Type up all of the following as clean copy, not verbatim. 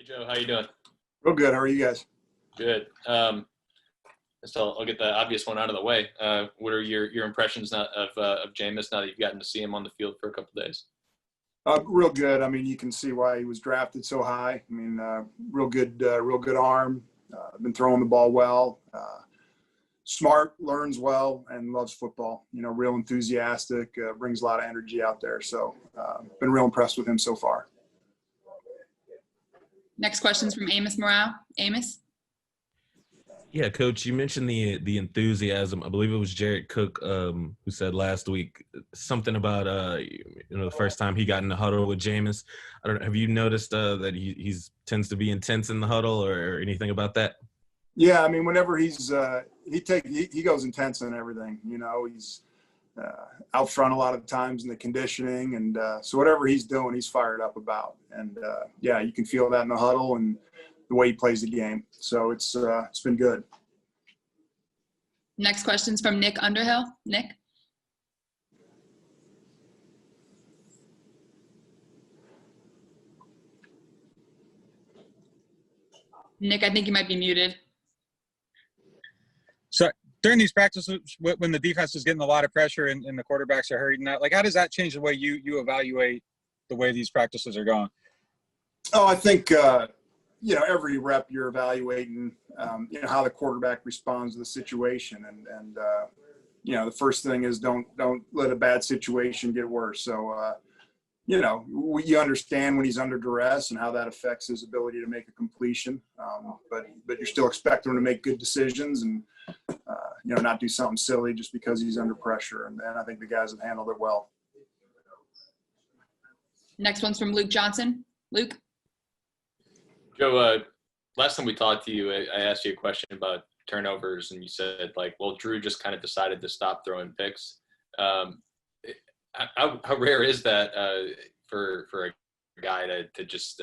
Joe, how you doing? Real good. How are you guys? Good. So I'll get the obvious one out of the way. What are your impressions of Jameis now that you've gotten to see him on the field for a couple of days? Real good. I mean, you can see why he was drafted so high. I mean, real good arm. Been throwing the ball well. Smart, learns well, and loves football. You know, real enthusiastic. Brings a lot of energy out there. So, been real impressed with him so far. Next question's from Amos Morale. Amos? Yeah, Coach, you mentioned the enthusiasm. I believe it was Jared Cook who said last week something about the first time he got in the huddle with Jameis. I don't know. Have you noticed that he tends to be intense in the huddle or anything about that? Yeah, I mean, whenever he goes intense on everything. You know, he's out front a lot of the times in the conditioning, and so whatever he's doing, he's fired up about. And yeah, you can feel that in the huddle and the way he plays the game. So it's been good. Next question's from Nick Underhill. Nick? Nick, I think you might be muted. So during these practices, when the defense is getting a lot of pressure and the quarterbacks are hurting, that, like, how does that change the way you evaluate the way these practices are going? Oh, I think every rep you're evaluating, how the quarterback responds to the situation, and the first thing is don't let a bad situation get worse. So you understand when he's under duress and how that affects his ability to make a completion, but you're still expecting him to make good decisions and not do something silly just because he's under pressure. And I think the guys have handled it well. Next one's from Luke Johnson. Luke? Joe, last time we talked to you, I asked you a question about turnovers, and you said, Drew just kind of decided to stop throwing picks. How rare is that for a guy to just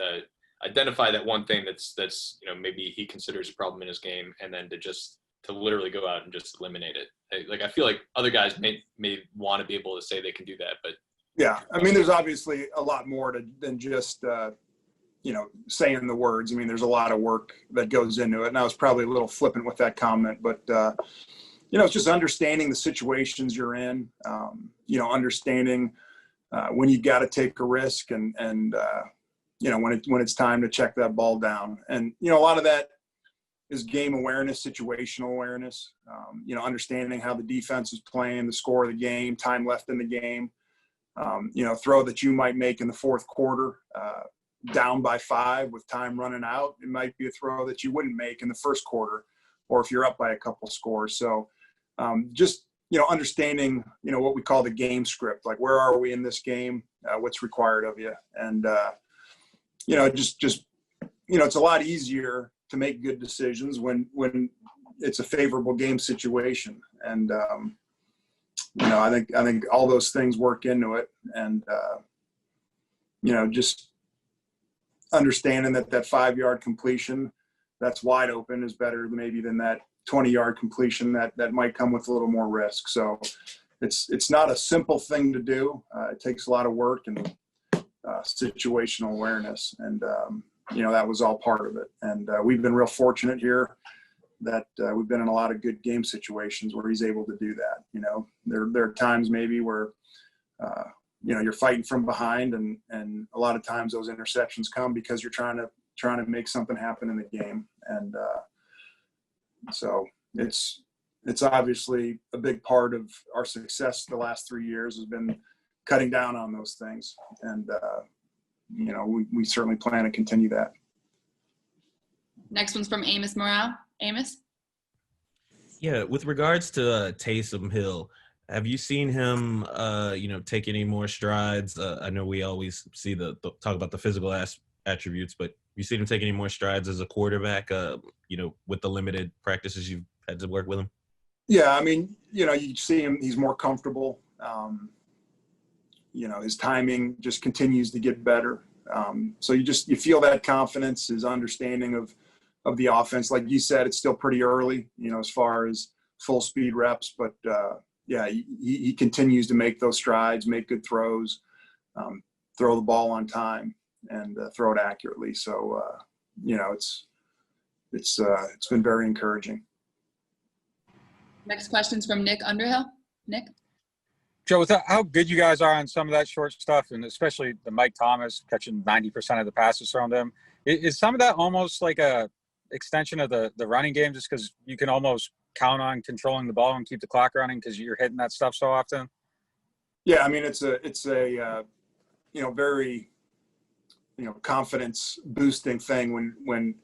identify that one thing that's maybe he considers a problem in his game, and then to literally go out and just eliminate it? I feel like other guys may want to be able to say they can do that, but yeah, I mean, there's obviously a lot more than just saying the words. I mean, there's a lot of work that goes into it. And I was probably a little flippant with that comment, but, it's just understanding the situations you're in, understanding when you got to take a risk and when it's time to check that ball down. And, a lot of that is game awareness, situational awareness, understanding how the defense is playing, the score of the game, time left in the game, throw that you might make in the fourth quarter, down by 5 with time running out. It might be a throw that you wouldn't make in the first quarter, or if you're up by a couple scores. So understanding, what we call the game script, like where are we in this game? What's required of you? And, it's a lot easier to make good decisions when it's a favorable game situation. And, I think all those things work into it. And, just understanding that 5-yard completion that's wide open is better maybe than that 20-yard completion that might come with a little more risk. So it's not a simple thing to do. It takes a lot of work and situational awareness. And, that was all part of it. And we've been real fortunate here that we've been in a lot of good game situations where he's able to do that. There are times maybe where, you're fighting from behind, and a lot of times those interceptions come because you're trying to make something happen in the game. And so it's obviously a big part of our success the last 3 years has been cutting down on those things. And, we certainly plan to continue that. Next one's from Amos Morale. Amos? Yeah, with regards to Taysom Hill, have you seen him, take any more strides? I know we always see talk about the physical attributes, but you seen him take any more strides as a quarterback, with the limited practices you've had to work with him? Yeah, I mean, you see him, he's more comfortable. His timing just continues to get better. So you feel that confidence, his understanding of the offense. Like you said, it's still pretty early, as far as full speed reps, but he continues to make those strides, make good throws, throw the ball on time, and throw it accurately. So it's been very encouraging. Next question's from Nick Underhill. Nick? Joe, with how good you guys are on some of that short stuff, and especially the Mike Thomas catching 90% of the passes thrown to him, is some of that almost like a extension of the running game, just because you can almost count on controlling the ball and keep the clock running because you're hitting that stuff so often? Yeah, I mean, it's a very, confidence boosting thing when,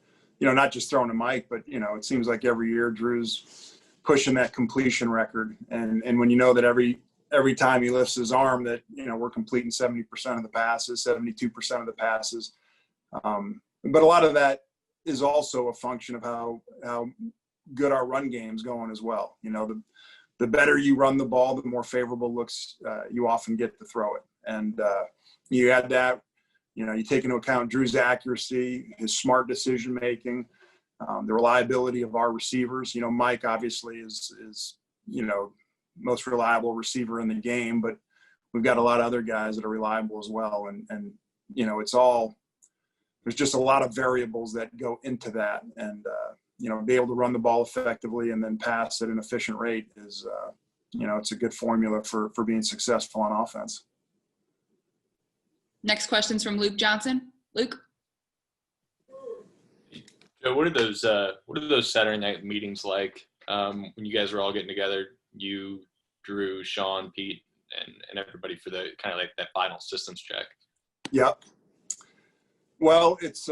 not just throwing to Mike, but, it seems like every year Drew's pushing that completion record. And when you know that every time he lifts his arm that, we're completing 70% of the passes, 72% of the passes. But a lot of that is also a function of how good our run game's going as well. The better you run the ball, the more favorable looks you often get to throw it. And you add that, you take into account Drew's accuracy, his smart decision-making, the reliability of our receivers. Mike obviously is most reliable receiver in the game, but we've got a lot of other guys that are reliable as well. And there's just a lot of variables that go into that. And, be able to run the ball effectively and then pass at an efficient rate is, it's a good formula for being successful on offense. Next question's from Luke Johnson. Luke? Joe, what are those Saturday night meetings like when you guys are all getting together, you, Drew, Sean, Pete, and everybody for the kind of like that final systems check? Yep. Well, it's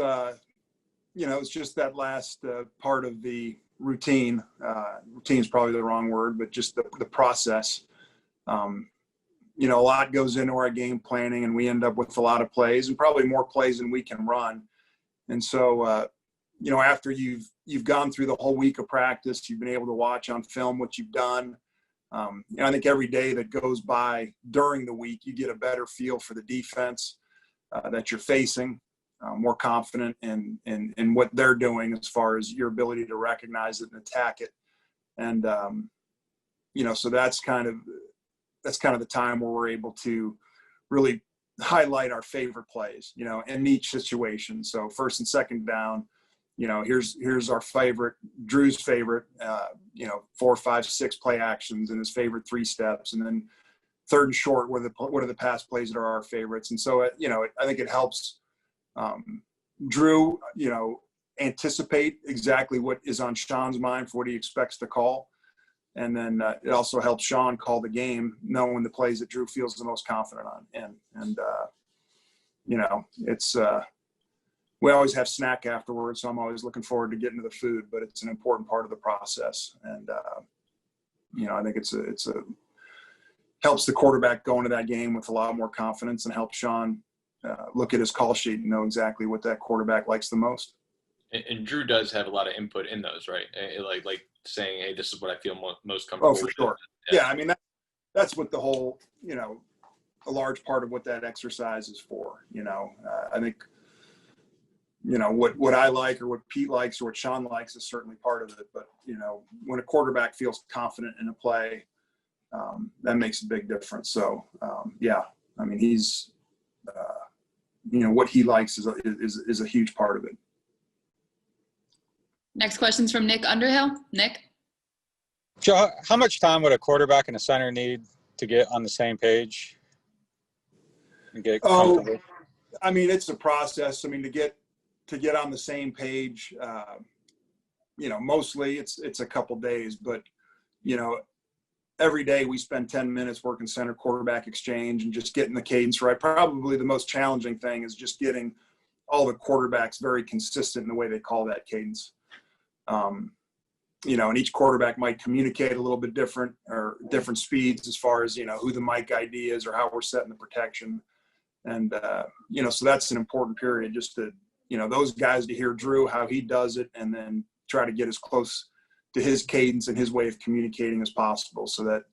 it's just that last part of the routine. Routine is probably the wrong word, but just the process. A lot goes into our game planning, and we end up with a lot of plays, and probably more plays than we can run. And so, after you've gone through the whole week of practice, you've been able to watch on film what you've done. I think every day that goes by during the week, you get a better feel for the defense that you're facing. More confident in what they're doing as far as your ability to recognize it and attack it. And, so that's kind of the time where we're able to really highlight our favorite plays, in each situation. So first and second down, here's our favorite, Drew's favorite, 4, 5, 6 play actions and his favorite 3 steps. And then third and short, what are the pass plays that are our favorites? And so, I think it helps Drew, anticipate exactly what is on Sean's mind for what he expects to call. And then it also helps Sean call the game, knowing the plays that Drew feels the most confident on. And it's we always have snack afterwards, so I'm always looking forward to getting to the food, but it's an important part of the process. And, I think it's helps the quarterback go into that game with a lot more confidence and helps Sean look at his call sheet and know exactly what that quarterback likes the most. And Drew does have a lot of input in those, right? Like saying, "Hey, this is what I feel most comfortable." Oh, for sure. Yeah, I mean that's what the whole, a large part of what that exercise is for. I think, what I like or what Pete likes or what Sean likes is certainly part of it. But when a quarterback feels confident in a play, that makes a big difference. So yeah, I mean he's. What he likes is a huge part of it. Next question's from Nick Underhill. Nick? Joe, how much time would a quarterback and a center need to get on the same page and get comfortable? I mean, it's a process. I mean, to get on the same page, mostly it's a couple days, but every day we spend 10 minutes working center quarterback exchange and just getting the cadence right. Probably the most challenging thing is just getting all the quarterbacks very consistent in the way they call that cadence. And each quarterback might communicate a little bit different or different speeds as far as, who the mic ID is or how we're setting the protection. And, so that's an important period just to, those guys to hear Drew, how he does it, and then try to get as close to his cadence and his way of communicating as possible so that,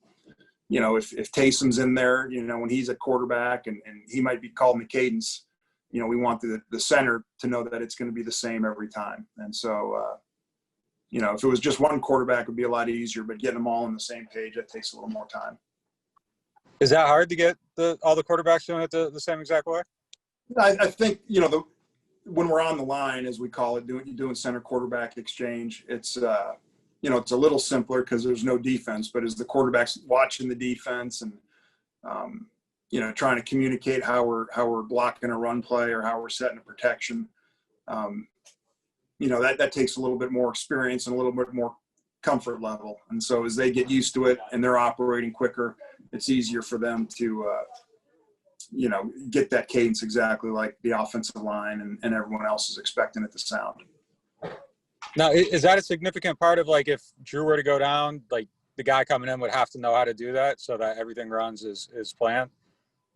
if Taysom's in there, when he's at quarterback and he might be calling the cadence, we want the center to know that it's going to be the same every time. And so, if it was just one quarterback, it would be a lot easier, but getting them all on the same page, that takes a little more time. Is that hard to get all the quarterbacks doing it the same exact way? I think, when we're on the line, as we call it, doing center quarterback exchange, it's it's a little simpler because there's no defense. But as the quarterback's watching the defense and trying to communicate how we're blocking a run play or how we're setting a protection, that takes a little bit more experience and a little bit more comfort level. And so as they get used to it and they're operating quicker, it's easier for them to get that cadence exactly like the offensive line and everyone else is expecting it to sound. Now, is that a significant part of, like, if Drew were to go down, like the guy coming in would have to know how to do that so that everything runs as planned?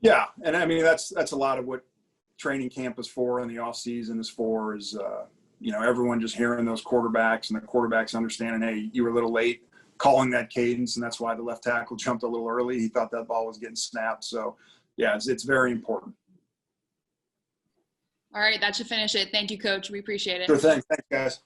Yeah. And I mean, that's a lot of what training camp is for and the off season is for is, everyone just hearing those quarterbacks and the quarterbacks understanding, hey, you were a little late calling that cadence. And that's why the left tackle jumped a little early. He thought that ball was getting snapped. So yeah, it's very important. All right, that should finish it. Thank you, Coach. We appreciate it. Sure thing. Thanks, guys.